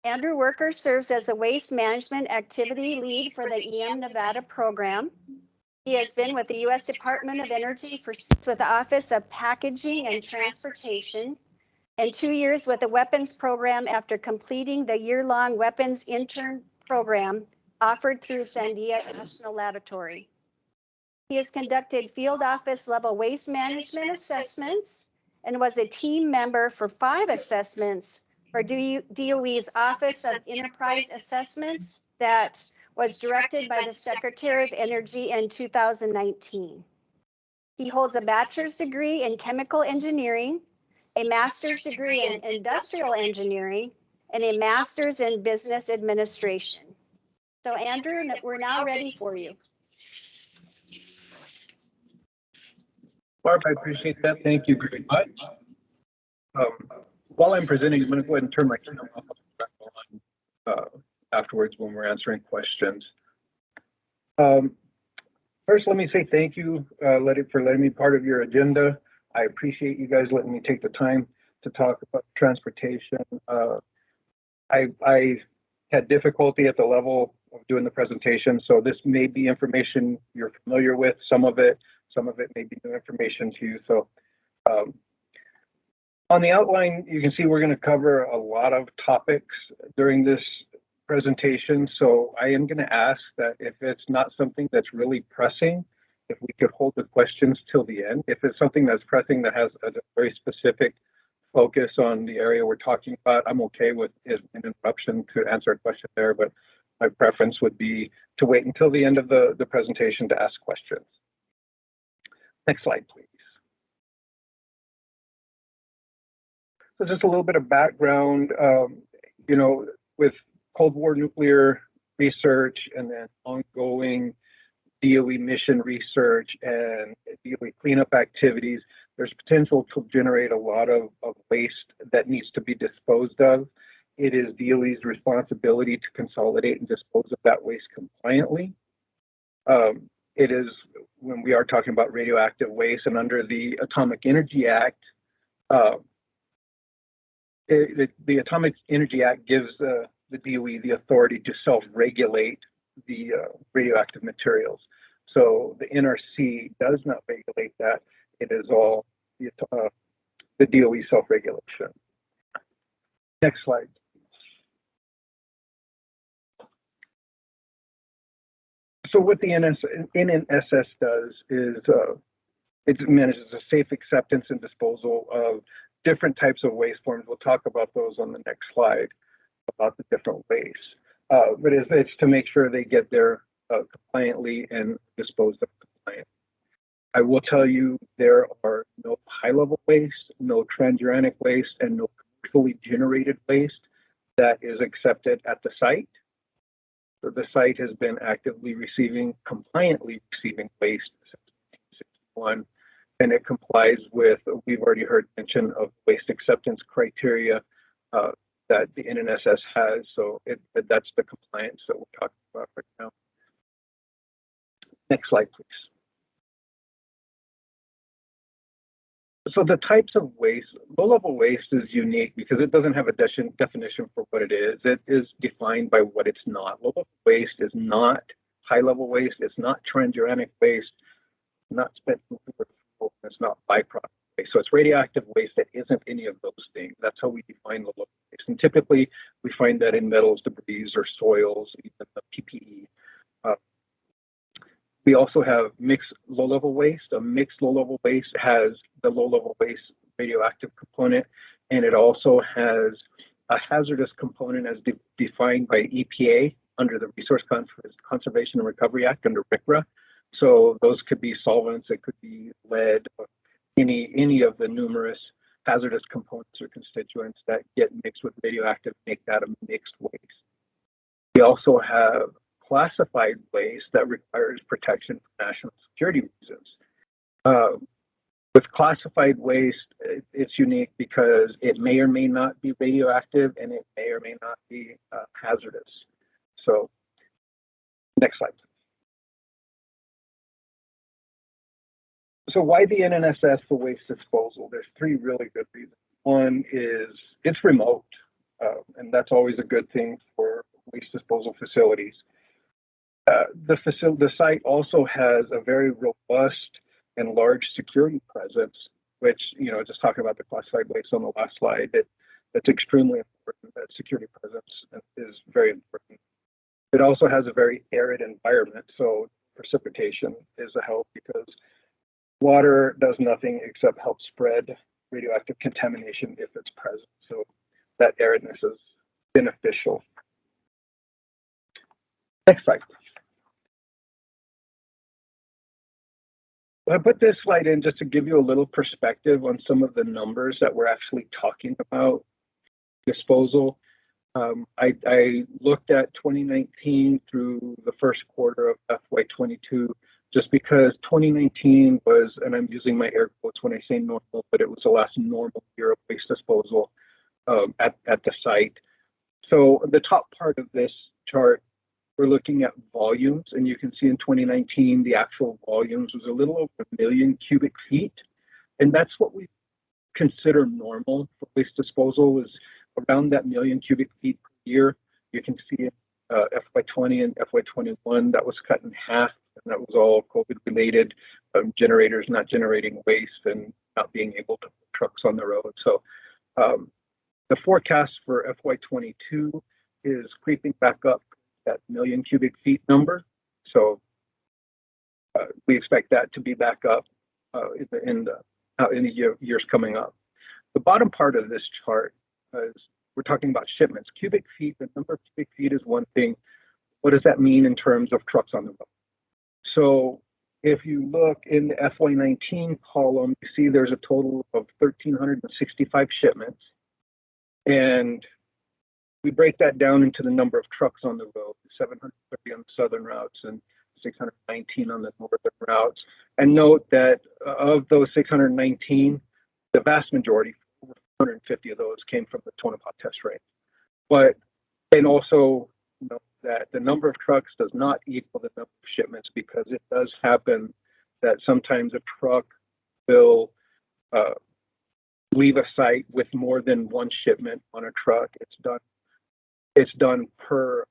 Andrew Worker serves as a waste management activity lead for the EM Nevada program. He has been with the U.S. Department of Energy with the Office of Packaging and Transportation, and 2 years with the weapons program after completing the year-long weapons intern program offered through Sandia National Laboratory. He has conducted field office level waste management assessments and was a team member for 5 assessments for DOE's Office of Enterprise Assessments that was directed by the Secretary of Energy in 2019. He holds a bachelor's degree in chemical engineering, a master's degree in industrial engineering, and a master's in business administration. So Andrew, we're now ready for you. Barb, I appreciate that. Thank you very much. While I'm presenting, I'm going to go ahead and turn my camera off afterwards when we're answering questions. First, let me say thank you for letting me be part of your agenda. I appreciate you guys letting me take the time to talk about transportation. I had difficulty at the level of doing the presentation, so this may be information you're familiar with, some of it may be new information to you. So on the outline, you can see we're going to cover a lot of topics during this presentation. So I am going to ask that if it's not something that's really pressing, if we could hold the questions till the end. If it's something that's pressing that has a very specific focus on the area we're talking about, I'm okay with an interruption to answer a question there, but my preference would be to wait until the end of the presentation to ask questions. Next slide, please. So just a little bit of background, you know, with Cold War nuclear research and then ongoing DOE mission research and DOE cleanup activities, there's potential to generate a lot of waste that needs to be disposed of. It is DOE's responsibility to consolidate and dispose of that waste compliantly. It is, when we are talking about radioactive waste and under the Atomic Energy Act, the Atomic Energy Act gives the DOE the authority to self-regulate the radioactive materials. So the NRC does not regulate that. It is all the DOE self-regulation. Next slide. So what the NNSS does is it manages a safe acceptance and disposal of different types of waste forms. We'll talk about those on the next slide, about the different waste. But it's to make sure they get there compliantly and disposed of compliantly. I will tell you there are no high-level waste, no transuranic waste, and no commercially generated waste that is accepted at the site. So the site has been actively compliantly receiving waste since 1961, and it complies with, we've already heard mention of waste acceptance criteria that the NNSS has. So that's the compliance that we're talking about right now. Next slide, please. So the types of waste, low-level waste is unique because it doesn't have a definition for what it is. It is defined by what it's not. Low-level waste is not high-level waste. It's not transuranic waste, not spent nuclear fuel. It's not byproduct waste. So it's radioactive waste that isn't any of those things. That's how we define low-level waste. And typically, we find that in metals, debris, or soils, even the PPE. We also have mixed low-level waste. A mixed low-level waste has the low-level waste radioactive component, and it also has a hazardous component as defined by EPA under the Resource Conservation and Recovery Act under RCRA. So those could be solvents, it could be lead, any of the numerous hazardous components or constituents that get mixed with radioactive make that a mixed waste. We also have classified waste that requires protection for national security reasons. With classified waste, it's unique because it may or may not be radioactive and it may or may not be hazardous. So, next slide. So why the NNSS for waste disposal? There's 3 really good reasons. One is it's remote. and that's always a good thing for waste disposal facilities. The site also has a very robust and large security presence, which, you know, just talking about the classified waste on the last slide, that's extremely important. That security presence is very important. It also has a very arid environment, so precipitation is a help because water does nothing except help spread radioactive contamination if it's present. So that aridness is beneficial. Next slide. I put this slide in just to give you a little perspective on some of the numbers that we're actually talking about disposal. I looked at 2019 through the first quarter of FY22, just because 2019 was, and I'm using my air quotes when I say normal, but it was the last normal year of waste disposal at the site. So the top part of this chart, we're looking at volumes, and you can see in 2019, the actual volumes was a little over 1 million cubic feet. And that's what we consider normal for waste disposal, is around that 1 million cubic feet per year. You can see in FY20 and FY21, that was cut in half, and that was all COVID related, generators not generating waste and not being able to put trucks on the road. So the forecast for FY22 is creeping back up that 1 million cubic feet number. So we expect that to be back up in the years coming up. The bottom part of this chart is we're talking about shipments. Cubic feet, the number of cubic feet is one thing. What does that mean in terms of trucks on the road? So if you look in the FY19 column, you see there's a total of 1,365 shipments. And we break that down into the number of trucks on the road, 730 on the southern routes and 619 on the northern routes. And note that of those 619, the vast majority, 450 of those, came from the Tonopah test range. But, and also note that the number of trucks does not equal the number of shipments, because it does happen that sometimes a truck will leave a site with more than one shipment on a truck. It's done per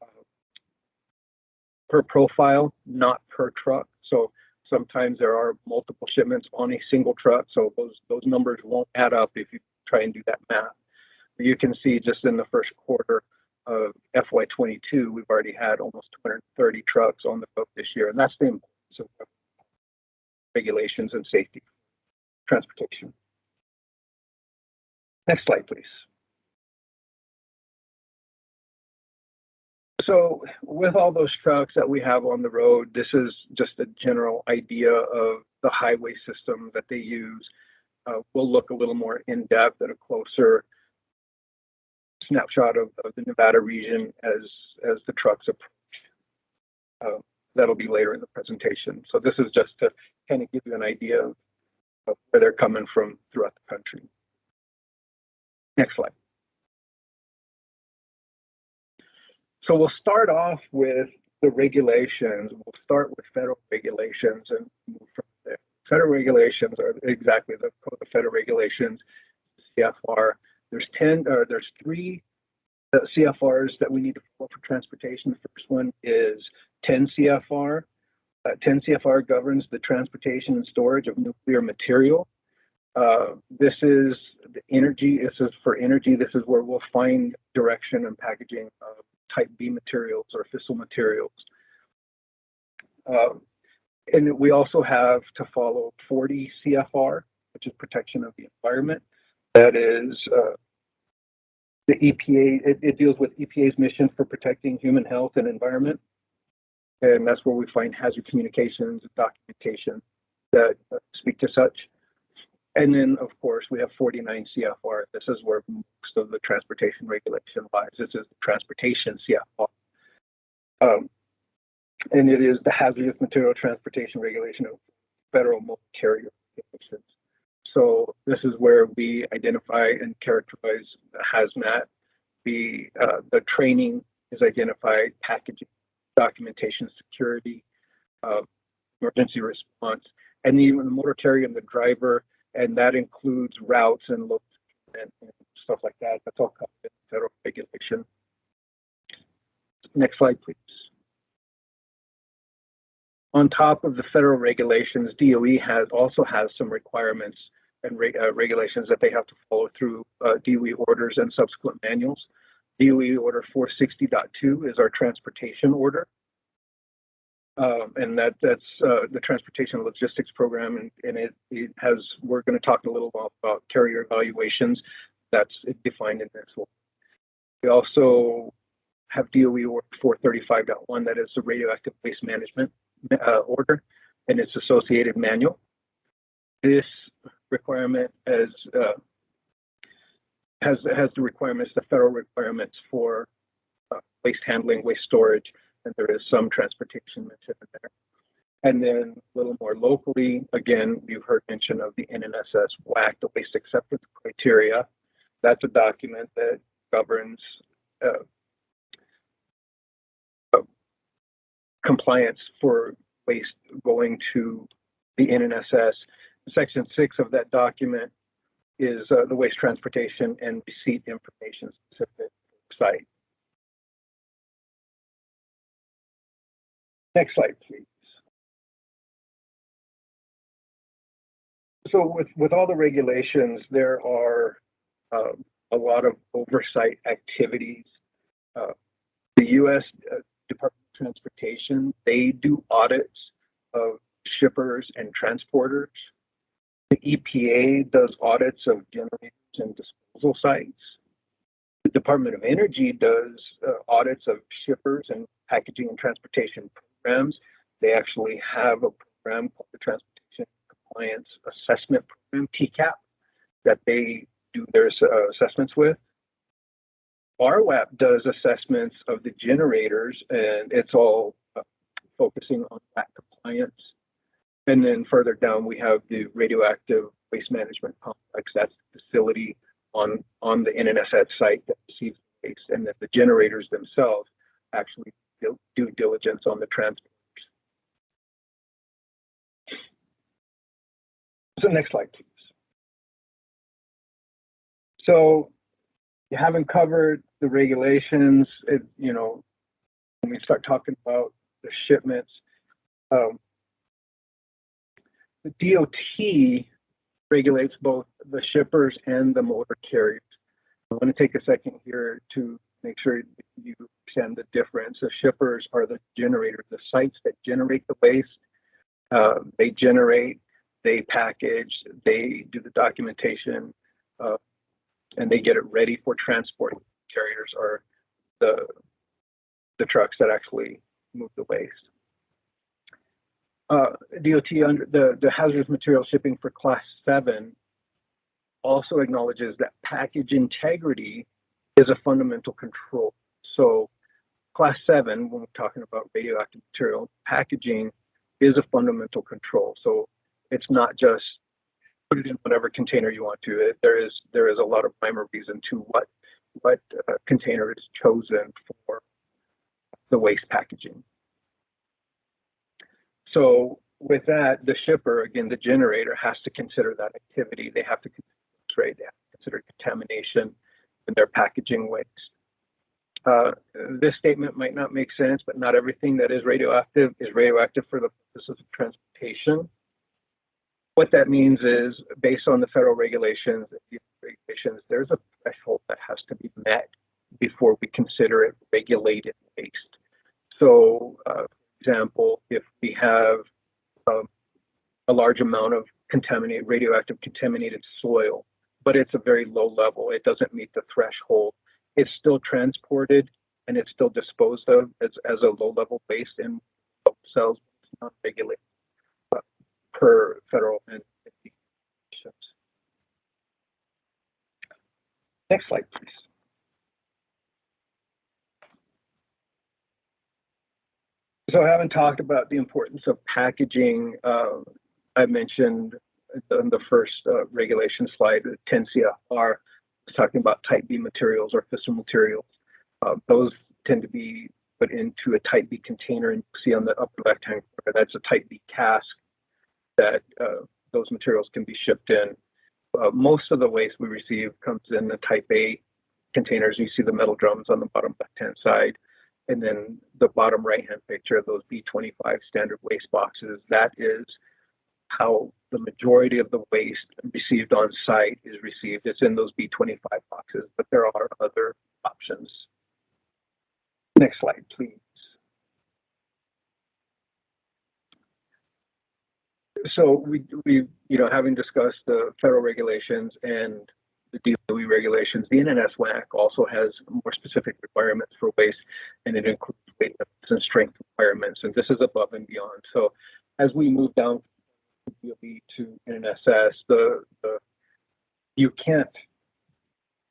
profile, not per truck. So sometimes there are multiple shipments on a single truck. So those numbers won't add up if you try and do that math. You can see just in the first quarter of FY22, we've already had almost 230 trucks on the road this year. And that's the importance of regulations and safety transportation. Next slide, please. So with all those trucks that we have on the road, this is just a general idea of the highway system that they use. We'll look a little more in depth at a closer snapshot of the Nevada region as the trucks approach. That'll be later in the presentation. So this is just to kind of give you an idea of where they're coming from throughout the country. Next slide. So we'll start off with the regulations. We'll start with federal regulations and move from there. Federal regulations are exactly the Code of Federal Regulations, CFR. There's 3 CFRs that we need to follow for transportation. The first one is 10 CFR. 10 CFR governs the transportation and storage of nuclear material. This is the energy. This is for energy. This is where we'll find direction and packaging of type B materials or fissile materials. And we also have to follow 40 CFR, which is protection of the environment. That is the EPA, it deals with EPA's mission for protecting human health and environment. And that's where we find hazard communications and documentation that speak to such. And then, of course, we have 49 CFR. This is where most of the transportation regulation lies. This is the transportation CFR. And it is the hazardous material transportation regulation of federal motor carrier regulations. So this is where we identify and characterize the hazmat. The training is identified, packaging, documentation, security, emergency response, and even the motor carrier and the driver, and that includes routes and loads and stuff like that. That's all covered in federal regulation. Next slide, please. On top of the federal regulations, DOE also has some requirements and regulations that they have to follow through DOE orders and subsequent manuals. DOE Order 460.2 is our transportation order. And that's the Transportation Logistics Program, and it has, we're going to talk a little about carrier evaluations. That's defined in this one. We also have DOE Order 435.1, that is the Radioactive Waste Management order, and its associated manual. This requirement has the requirements, the federal requirements for waste handling, waste storage, and there is some transportation mentioned in there. And then a little more locally, again, you've heard mention of the NNSS WAC, the Waste Acceptance Criteria. That's a document that governs compliance for waste going to the NNSS. Section 6 of that document is the waste transportation and receipt information specific site. Next slide, please. So with all the regulations, there are a lot of oversight activities. The U.S. Department of Transportation, they do audits of shippers and transporters. The EPA does audits of generators and disposal sites. The Department of Energy does audits of shippers and packaging and transportation programs. They actually have a program called the Transportation Compliance Assessment Program, TCAP, that they do their assessments with. RWAP does assessments of the generators, and it's all focusing on that compliance. And then further down, we have the Radioactive Waste Management Complex. That's the facility on the NNSS site that receives waste, and then the generators themselves actually do diligence on the transporters. So next slide, please. So you haven't covered the regulations. You know, when we start talking about the shipments, the DOT regulates both the shippers and the motor carriers. I want to take a second here to make sure you understand the difference. The shippers are the generators, the sites that generate the waste. They generate, they package, they do the documentation, and they get it ready for transport. Carriers are the trucks that actually move the waste. DOT under the hazardous material shipping for Class 7 also acknowledges that package integrity is a fundamental control. So Class 7, when we're talking about radioactive material, packaging is a fundamental control. So it's not just put it in whatever container you want to. There is a lot of rhyme or reason to what container is chosen for the waste packaging. So with that, the shipper, again, the generator has to consider that activity. They have to consider trade. They have to consider contamination in their packaging waste. This statement might not make sense, but not everything that is radioactive for the purposes of transportation. What that means is, based on the federal regulations, there's a threshold that has to be met before we consider it regulated waste. So, for example, if we have a large amount of radioactive contaminated soil, but it's a very low level, it doesn't meet the threshold, it's still transported and it's still disposed of as a low-level waste in cells, not regulated per federal and regulations. Next slide, please. So I haven't talked about the importance of packaging. I mentioned in the first regulation slide, 10 CFR was talking about type B materials or fissile materials. Those tend to be put into a type B container, and you see on the upper left-hand corner, that's a type B cask that those materials can be shipped in. Most of the waste we receive comes in the type A containers. You see the metal drums on the bottom left-hand side. And then the bottom right-hand picture of those B25 standard waste boxes, that is how the majority of the waste received on site is received. It's in those B25 boxes, but there are other options. Next slide, please. So we having discussed the federal regulations and the DOE regulations, the NNSWAC also has more specific requirements for waste, and it includes weight limits and strength requirements, and this is above and beyond. So as we move down from DOE to NNSS, you can't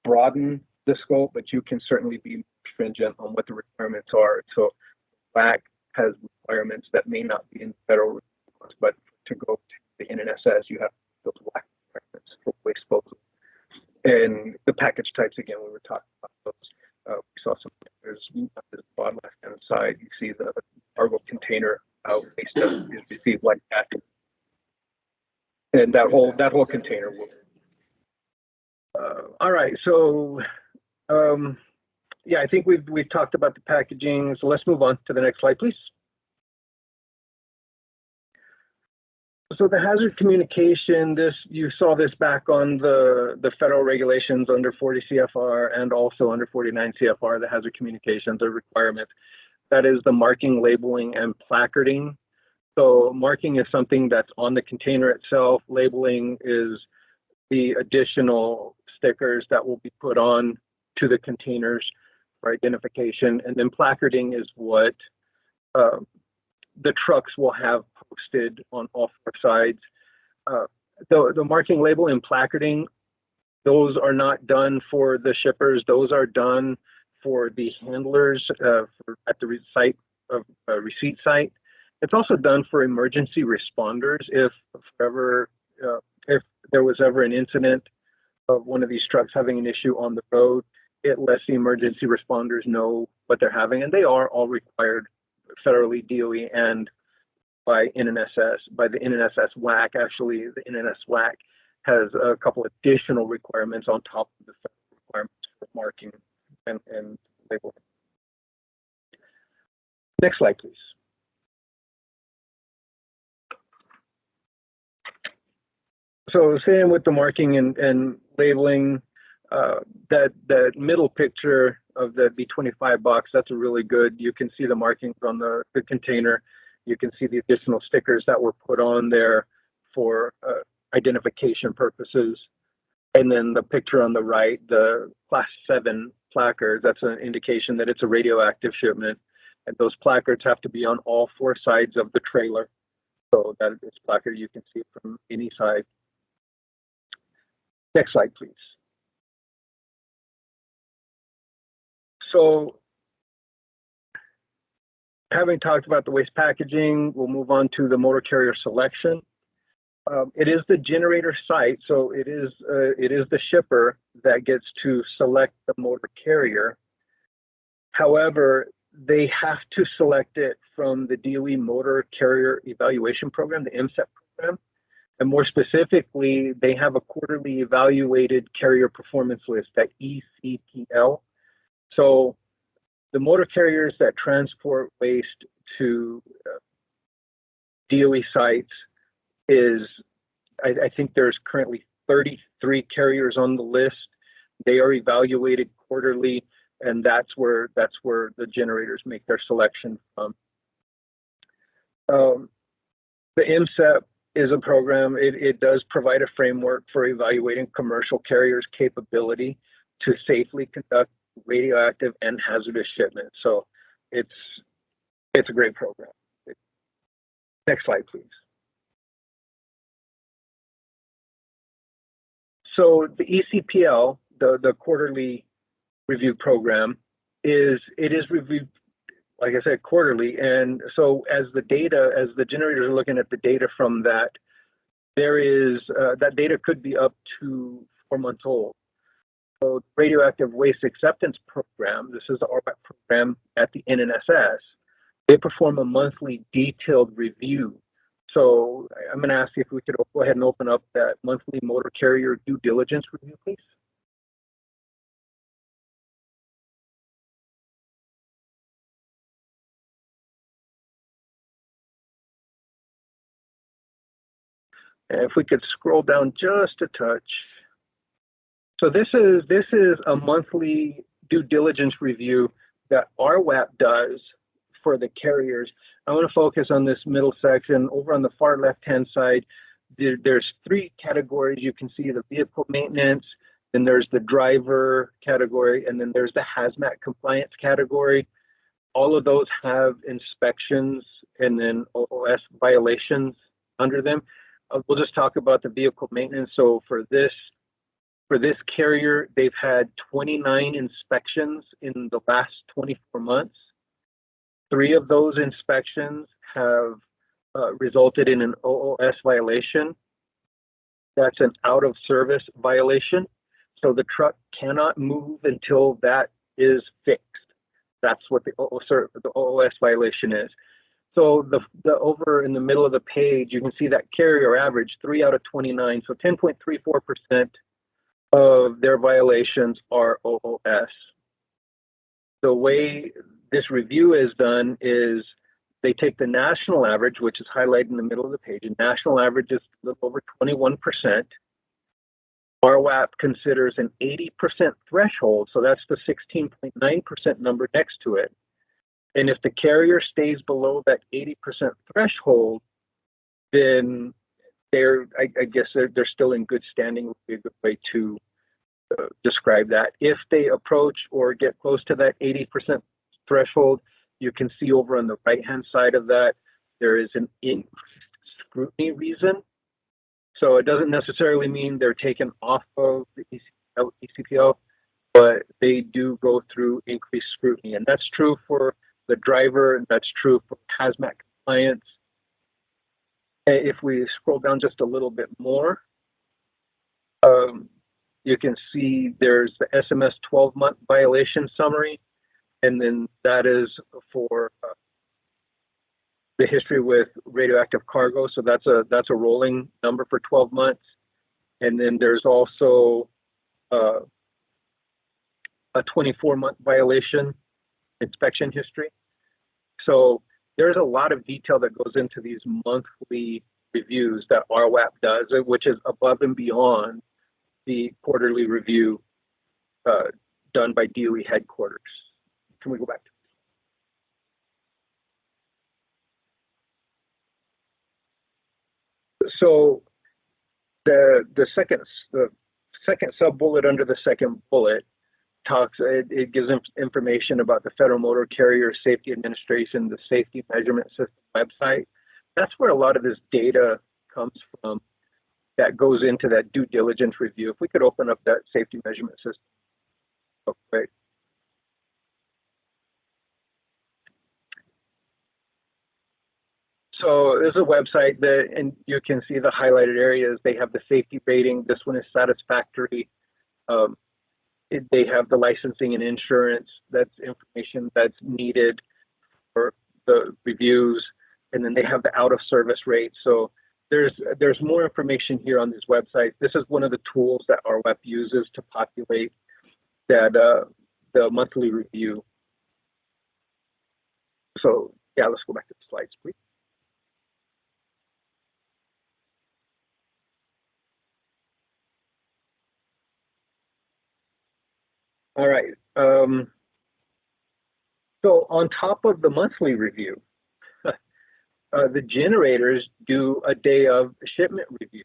broaden the scope, but you can certainly be stringent on what the requirements are. So WAC has requirements that may not be in federal requirements, but to go to the NNSS, you have those WAC requirements for waste disposal. And the package types, again, we were talking about those. We saw some, there's the bottom left-hand side, you see the cargo container waste is received like that. And that whole container will. All right, so yeah, I think we've talked about the packaging. So let's move on to the next slide, please. So the hazard communication, you saw this back on the federal regulations under 40 CFR and also under 49 CFR, the hazard communications are requirement. That is the marking, labeling, and placarding. So marking is something that's on the container itself. Labeling is the additional stickers that will be put on to the containers for identification. And then placarding is what the trucks will have posted on all four sides. The marking, label, and placarding, those are not done for the shippers. Those are done for the handlers at the receipt site. It's also done for emergency responders. If there was ever an incident of one of these trucks having an issue on the road, it lets the emergency responders know what they're having, and they are all required federally, DOE, and by NNSS, by the NNSS WAC. Actually, the NNS WAC has a couple additional requirements on top of the federal requirements for marking and labeling. Next slide, please. So same with the marking and labeling, that middle picture of the B25 box, that's a really good, you can see the markings on the container. You can see the additional stickers that were put on there for identification purposes. And then the picture on the right, the Class 7 placard, that's an indication that it's a radioactive shipment. And those placards have to be on all four sides of the trailer. So that is placard you can see from any side. Next slide, please. So having talked about the waste packaging, we'll move on to the motor carrier selection. It is the generator site, so it is the shipper that gets to select the motor carrier. However, they have to select it from the DOE Motor Carrier Evaluation Program, the MSEP program. And more specifically, they have a quarterly evaluated carrier performance list, that ECPL. So the motor carriers that transport waste to DOE sites I think there's currently 33 carriers on the list. They are evaluated quarterly, and that's where the generators make their selection from. The MSEP is a program. It does provide a framework for evaluating commercial carriers' capability to safely conduct radioactive and hazardous shipments. So it's a great program. Next slide, please. So the ECPL, the quarterly review program, is reviewed, like I said, quarterly. And so as the generators are looking at the data from that, that data could be up to 4 months old. So the Radioactive Waste Acceptance Program, this is the RWAP program at the NNSS, they perform a monthly detailed review So I'm going to ask you if we could go ahead and open up that monthly motor carrier due diligence review, please. And if we could scroll down just a touch. So this is a monthly due diligence review that RWAP does for the carriers. I want to focus on this middle section. Over on the far left-hand side, there's three categories. You can see the vehicle maintenance, then there's the driver category, and then there's the hazmat compliance category. All of those have inspections and then OOS violations under them. We'll just talk about the vehicle maintenance. So for this carrier, they've had 29 inspections in the last 24 months. 3 of those inspections have resulted in an OOS violation. That's an out of service violation. So the truck cannot move until that is fixed. That's what the OOS violation is. So the over in the middle of the page, you can see that carrier average 3 out of 29. So 10.34% of their violations are OOS. The way this review is done is they take the national average, which is highlighted in the middle of the page, and national average is a little over 21%. RWAP considers an 80% threshold, so that's the 16.9% number next to it. And if the carrier stays below that 80% threshold, then I guess they're still in good standing, would be a good way to describe that. If they approach or get close to that 80% threshold, you can see over on the right-hand side of that, there is an increased scrutiny reason. So it doesn't necessarily mean they're taken off of the ECPO, but they do go through increased scrutiny. And that's true for the driver, and that's true for hazmat compliance. If we scroll down just a little bit more, you can see there's the SMS 12-month violation summary, and then that is for the history with radioactive cargo. So that's a rolling number for 12 months. And then there's also a 24-month violation inspection history. So there's a lot of detail that goes into these monthly reviews that RWAP does, which is above and beyond the quarterly review done by DOE headquarters. Can we go back to So the second sub bullet under the second bullet it gives information about the Federal Motor Carrier Safety Administration, the Safety Measurement System website. That's where a lot of this data comes from that goes into that due diligence review. If we could open up that Safety Measurement System. Okay. So there's a website that, and you can see the highlighted areas. They have the safety rating. This one is satisfactory. They have the licensing and insurance. That's information that's needed for the reviews. And then they have the out of service rate. So there's more information here on this website. This is one of the tools that RWAP uses to populate that the monthly review. So yeah, let's go back to the slides, please. All right. So on top of the monthly review, the generators do a day of shipment review.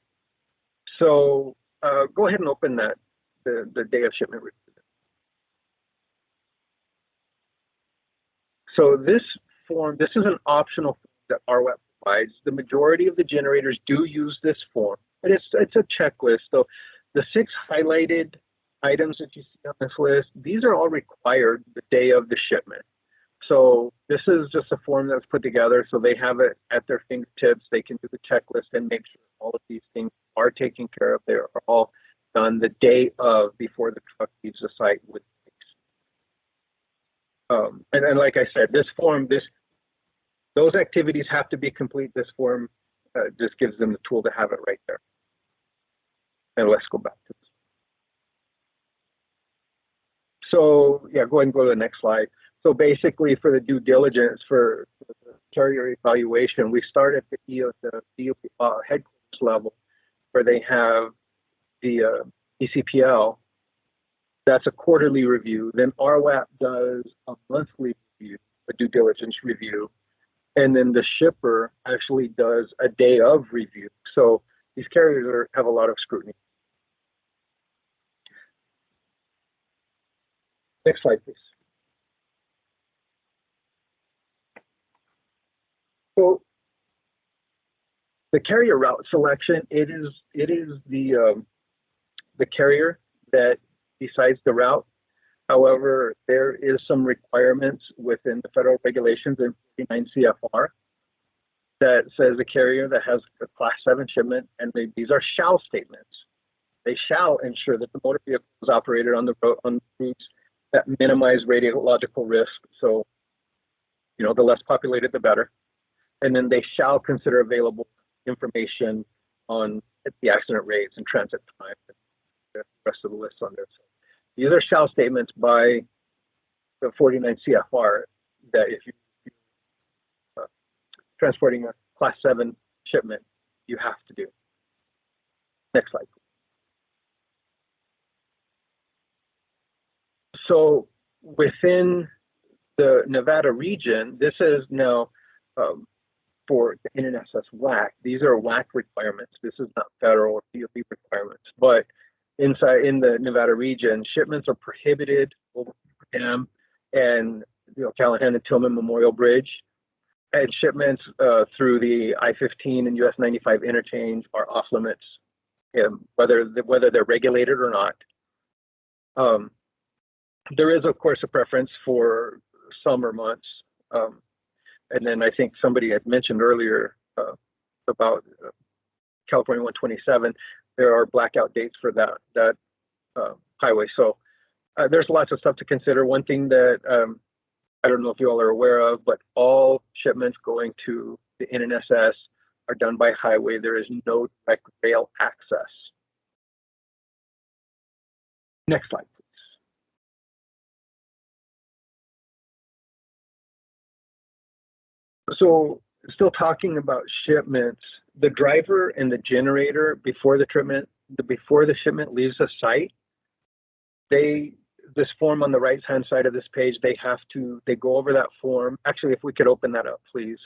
So go ahead and open that, the day of shipment review. So this form, this is an optional form that RWAP provides. The majority of the generators do use this form, and it's a checklist. So the 6 highlighted items that you see on this list, these are all required the day of the shipment. So this is just a form that's put together so they have it at their fingertips. They can do the checklist and make sure all of these things are taken care of. They are all done the day of before the truck leaves the site with and like I said, this form, those activities have to be complete. This form just gives them the tool to have it right there. And let's go back to this. So yeah, go ahead and go to the next slide. So basically for the due diligence for the carrier evaluation, we start at the DOE headquarters level where they have the ECPL. That's a quarterly review. Then RWAP does a monthly review, a due diligence review. And then the shipper actually does a day of review. So these carriers have a lot of scrutiny. Next slide, please. So the carrier route selection, it is the carrier that decides the route. However, there is some requirements within the federal regulations in 49 CFR that says a carrier that has a Class 7 shipment, and these are shall statements. They shall ensure that the motor vehicle is operated on the routes that minimize radiological risk. So, you know, the less populated, the better. And then they shall consider available information on the accident rates and transit time, and the rest of the list on there. So these are shall statements by the 49 CFR that if you're transporting a Class 7 shipment, you have to do. Next slide. So within the Nevada region, this is now for the NNSS WAC. These are WAC requirements. This is not federal or DOE requirements. But inside in the Nevada region, shipments are prohibited over Dam and Callahan and Tillman Memorial Bridge, and shipments through the I-15 and US 95 interchange are off limits, whether they're regulated or not. There is, of course, a preference for summer months. And then I think somebody had mentioned earlier about California 127. There are blackout dates for that highway. So there's lots of stuff to consider. One thing that I don't know if you all are aware of, but all shipments going to the NNSS are done by highway. There is no direct rail access. Next slide, please. So still talking about shipments, the driver and the generator before the shipment leaves the site, this form on the right hand side of this page, they go over that form. Actually, if we could open that up, please.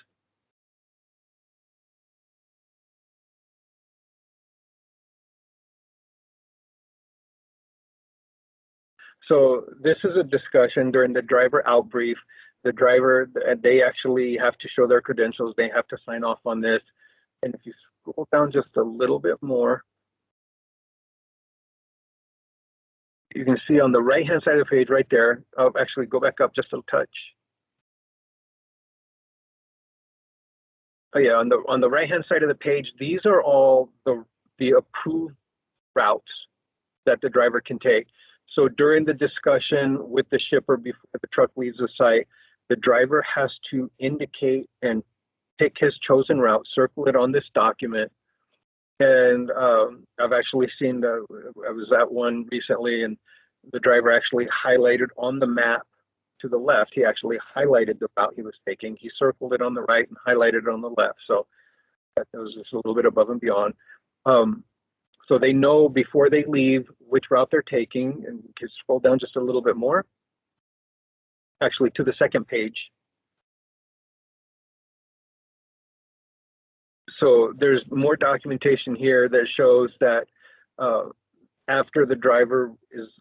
So this is a discussion during the driver out brief. The driver, they actually have to show their credentials. They have to sign off on this. And if you scroll down just a little bit more, you can see on the right-hand side of the page right there, actually go back up just a touch. Oh yeah, on the right-hand side of the page, these are all the approved routes that the driver can take. So during the discussion with the shipper before the truck leaves the site, the driver has to indicate and pick his chosen route, circle it on this document. And I've actually seen I was at one recently, and the driver actually highlighted on the map to the left. He actually highlighted the route he was taking. He circled it on the right and highlighted it on the left. So that was just a little bit above and beyond. So they know before they leave which route they're taking, and you can scroll down just a little bit more. Actually, to the second page. So there's more documentation here that shows that after the driver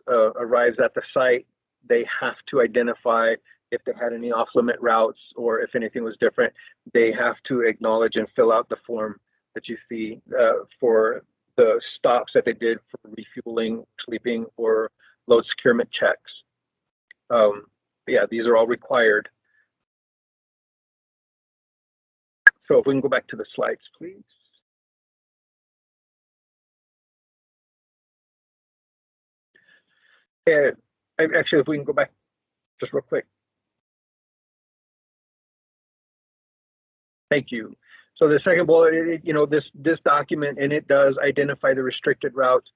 arrives at the site, they have to identify if they had any off-limit routes or if anything was different. They have to acknowledge and fill out the form that you see for the stops that they did for refueling, sleeping, or load securement checks. Yeah, these are all required. So if we can go back to the slides, please. And actually, if we can go back just real quick. Thank you. So the second bullet, this document, and it does identify the restricted routes,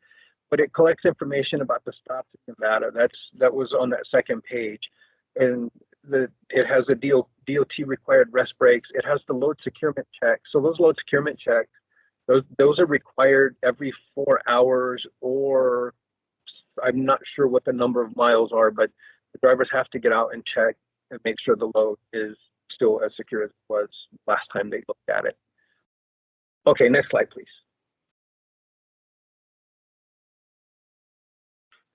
but it collects information about the stops in Nevada. That was on that second page, and it has the DOT required rest breaks. It has the load securement check. So those load securement checks, those are required every 4 hours, or I'm not sure what the number of miles are, but the drivers have to get out and check and make sure the load is still as secure as it was last time they looked at it. Okay, next slide, please.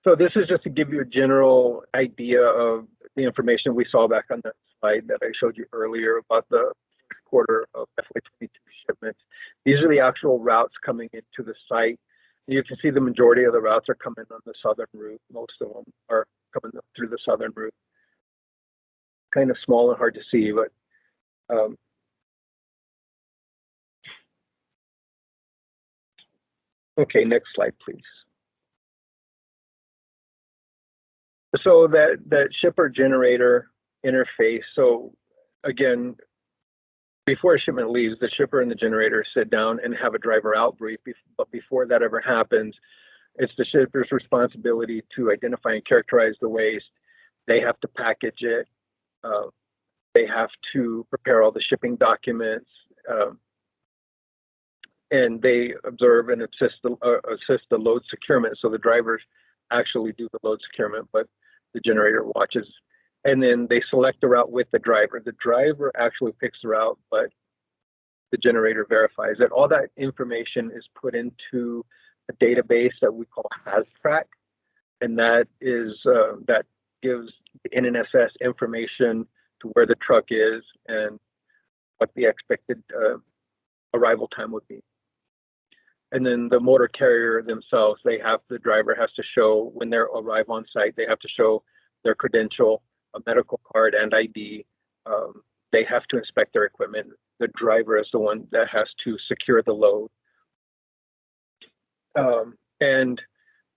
So this is just to give you a general idea of the information we saw back on that slide that I showed you earlier about the first quarter of FY22 shipments. These are the actual routes coming into the site. You can see the majority of the routes are coming on the southern route. Most of them are coming through the southern route. Kind of small and hard to see, but okay, next slide, please. So that shipper generator interface. So again, before a shipment leaves, the shipper and the generator sit down and have a driver out brief. But before that ever happens, it's the shipper's responsibility to identify and characterize the waste. They have to package it. They have to prepare all the shipping documents, and they observe and assist the load securement. So the drivers actually do the load securement, but the generator watches. And then they select the route with the driver. The driver actually picks the route, but the generator verifies it. All that information is put into a database that we call HazTrack, and that gives the NNSS information to where the truck is and what the expected arrival time would be. And then the motor carrier themselves, the driver has to show, when they arrive on site, they have to show their credential, a medical card, and ID. They have to inspect their equipment. The driver is the one that has to secure the load. And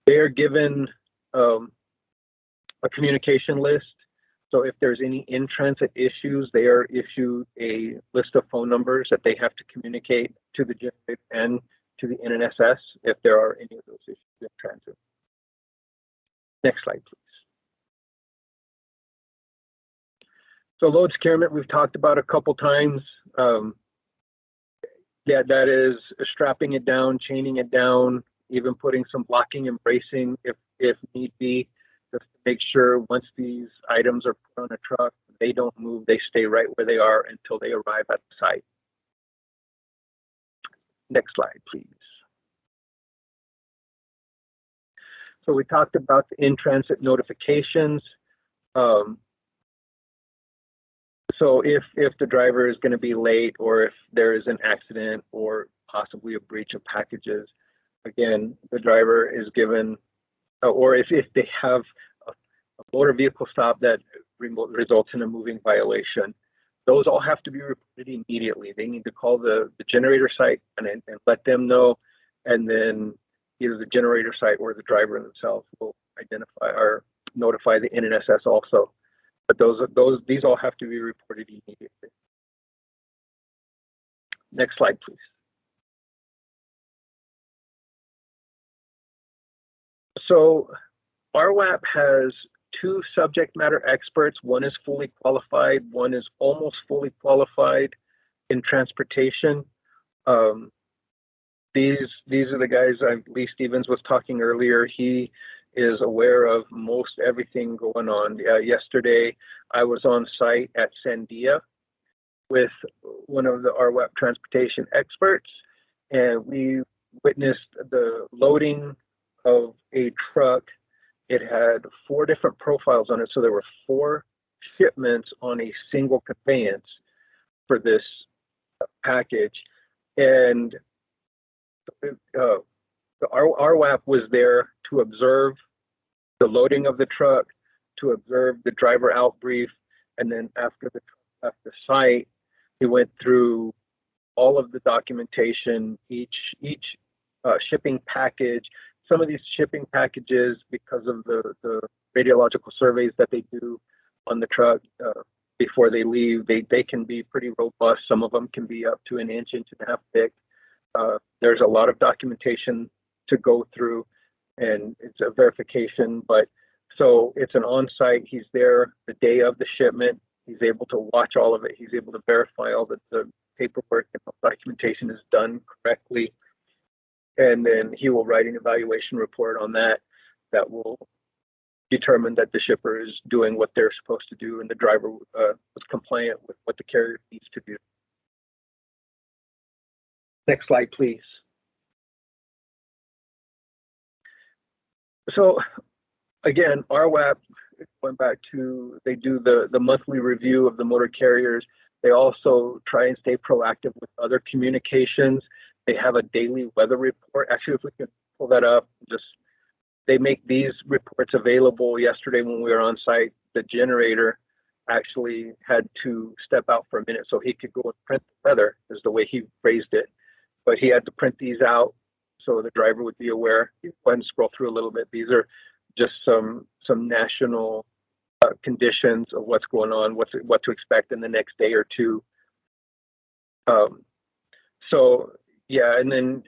they are given a communication list. So if there's any in-transit issues, they are issued a list of phone numbers that they have to communicate to the generator and to the NNSS if there are any of those issues in transit. Next slide, please. So load securement, we've talked about a couple times. Yeah, that is strapping it down, chaining it down, even putting some blocking and bracing if need be, just to make sure once these items are put on a truck, they don't move, they stay right where they are until they arrive at the site. Next slide, please. So we talked about the in-transit notifications. So if the driver is going to be late, or if there is an accident or possibly a breach of packages, again, the driver is given, or if they have a motor vehicle stop that results in a moving violation, those all have to be reported immediately. They need to call the generator site and let them know, and then either the generator site or the driver themselves will identify or notify the NNSS also. But these all have to be reported immediately. Next slide, please. So RWAP has two subject matter experts. One is fully qualified, one is almost fully qualified in transportation. These are the guys, Lee Stevens was talking earlier. He is aware of most everything going on. Yesterday, I was on site at Sandia with one of the RWAP transportation experts, and we witnessed the loading of a truck. It had 4 different profiles on it, so there were 4 shipments on a single conveyance for this package. And the RWAP was there to observe the loading of the truck, to observe the driver out brief, and then after the truck left the site, he went through all of the documentation, each shipping package. Some of these shipping packages, because of the radiological surveys that they do on the truck, before they leave. They can be pretty robust. Some of them can be up to an inch, inch and a half thick. There's a lot of documentation to go through, and it's a verification. But so it's an on-site. He's there the day of the shipment. He's able to watch all of it. He's able to verify all that the paperwork and documentation is done correctly. And then he will write an evaluation report on that that will determine that the shipper is doing what they're supposed to do and the driver was compliant with what the carrier needs to do. Next slide, please. So again, RWAP, going back to, they do the monthly review of the motor carriers. They also try and stay proactive with other communications. They have a daily weather report. Actually, if we can pull that up, they make these reports available. Yesterday when we were on site, the generator actually had to step out for a minute so he could go and print the weather, is the way he phrased it. But he had to print these out so the driver would be aware. Go ahead and scroll through a little bit. These are just some national conditions of what's going on, what to expect in the next day or two. So yeah, and then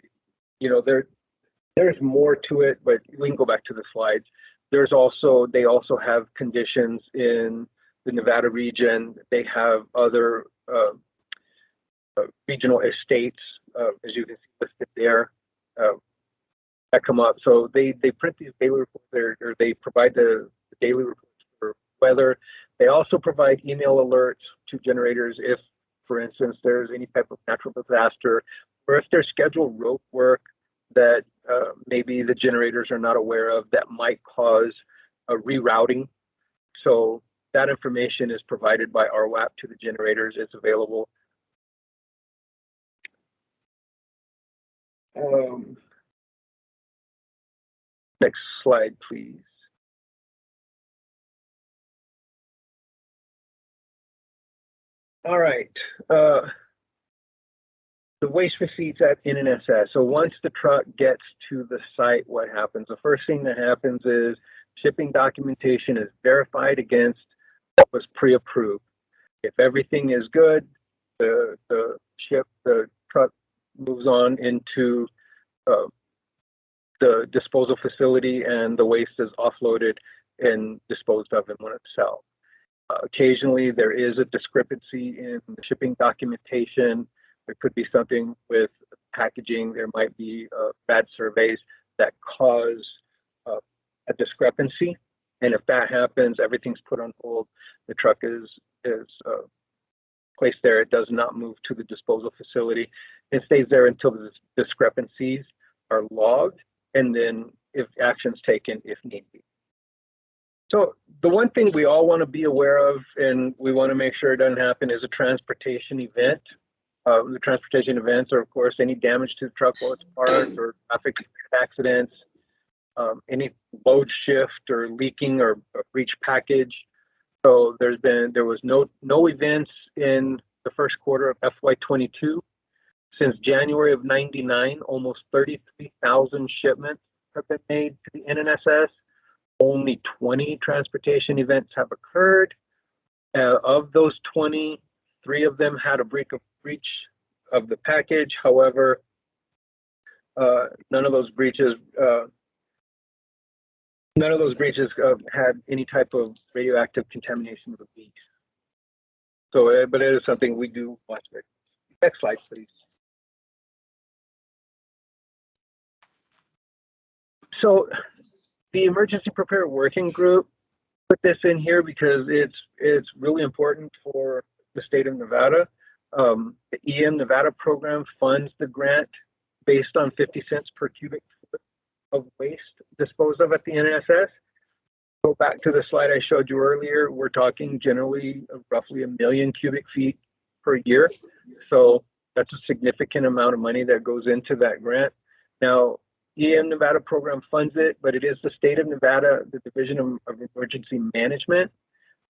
there's more to it, but we can go back to the slides. They also have conditions in the Nevada region. They have other regional estates, as you can see listed there, that come up. So they print these daily reports, or they provide the daily reports for weather. They also provide email alerts to generators if, for instance, there's any type of natural disaster, or if there's scheduled rope work that maybe the generators are not aware of that might cause a rerouting. So that information is provided by RWAP to the generators. It's available. Next slide, please. All right. The waste receipts at NNSS. So once the truck gets to the site, what happens? The first thing that happens is shipping documentation is verified against what was pre-approved. If everything is good, the truck moves on into the disposal facility, and the waste is offloaded and disposed of in one itself. Occasionally, there is a discrepancy in the shipping documentation. There could be something with packaging. There might be bad surveys that cause a discrepancy. And if that happens, everything's put on hold. The truck is placed there. It does not move to the disposal facility. It stays there until the discrepancies are logged, and then if action's taken if need be. So the one thing we all want to be aware of, and we want to make sure it doesn't happen, is a transportation event. The transportation events are, of course, any damage to the truck while it's parked, or traffic accidents, any load shift or leaking or a breach package. So there was no events in the first quarter of FY22. Since January of '99, almost 33,000 shipments have been made to the NNSS. Only 20 transportation events have occurred. Of those 20, 3 of them had a breach of the package. However, none of those breaches had any type of radioactive contamination of the beast. So, but it is something we do watch. Next slide, please. So, the Emergency Prepared Working Group put this in here because it's really important for the state of Nevada. The EM Nevada program funds the grant based on 50 cents per cubic foot of waste disposed of at the NNSS. Go back to the slide I showed you earlier. We're talking generally roughly 1 million cubic feet per year. So that's a significant amount of money that goes into that grant. Now, EM Nevada program funds it, but it is the state of Nevada, the Division of Emergency Management,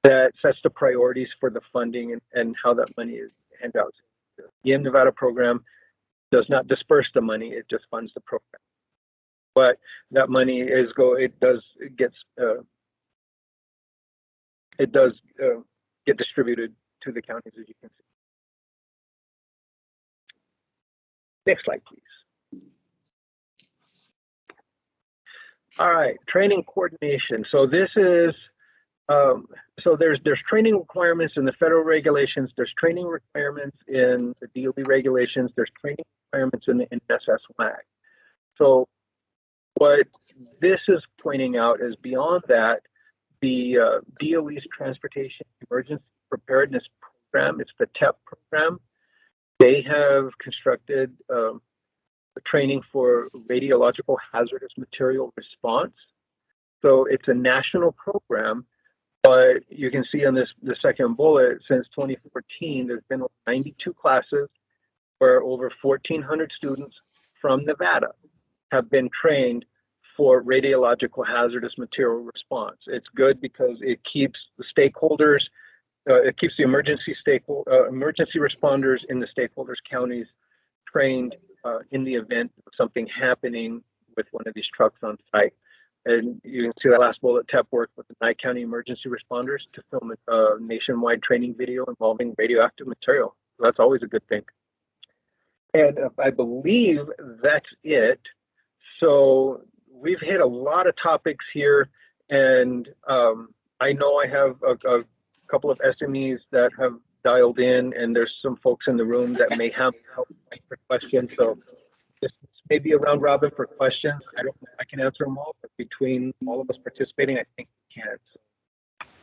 that sets the priorities for the funding and how that money is handed out. The EM Nevada program does not disperse the money; it just funds the program. But that money does get distributed to the counties, as you can see. Next slide, please. All right, training coordination. So this is, so there's training requirements in the federal regulations, there's training requirements in the DOE regulations, there's training requirements in the NSSAB. So what this is pointing out is beyond that, the DOE's Transportation Emergency Preparedness Program, it's the TEP program. They have constructed training for radiological hazardous material response. So it's a national program, but you can see on the second bullet, since 2014, there's been 92 classes where over 1,400 students from Nevada have been trained for radiological hazardous material response. It's good because it keeps the stakeholders, it keeps the emergency responders in the stakeholders counties trained in the event of something happening with one of these trucks on site. And you can see that last bullet, TEP worked with the Nye County emergency responders to film a nationwide training video involving radioactive material. So that's always a good thing. And I believe that's it. So we've hit a lot of topics here, and I know I have a couple of SMEs that have dialed in, and there's some folks in the room that may have for questions. So this may be a round robin for questions. I don't know if I can answer them all, but between all of us participating, I think we can.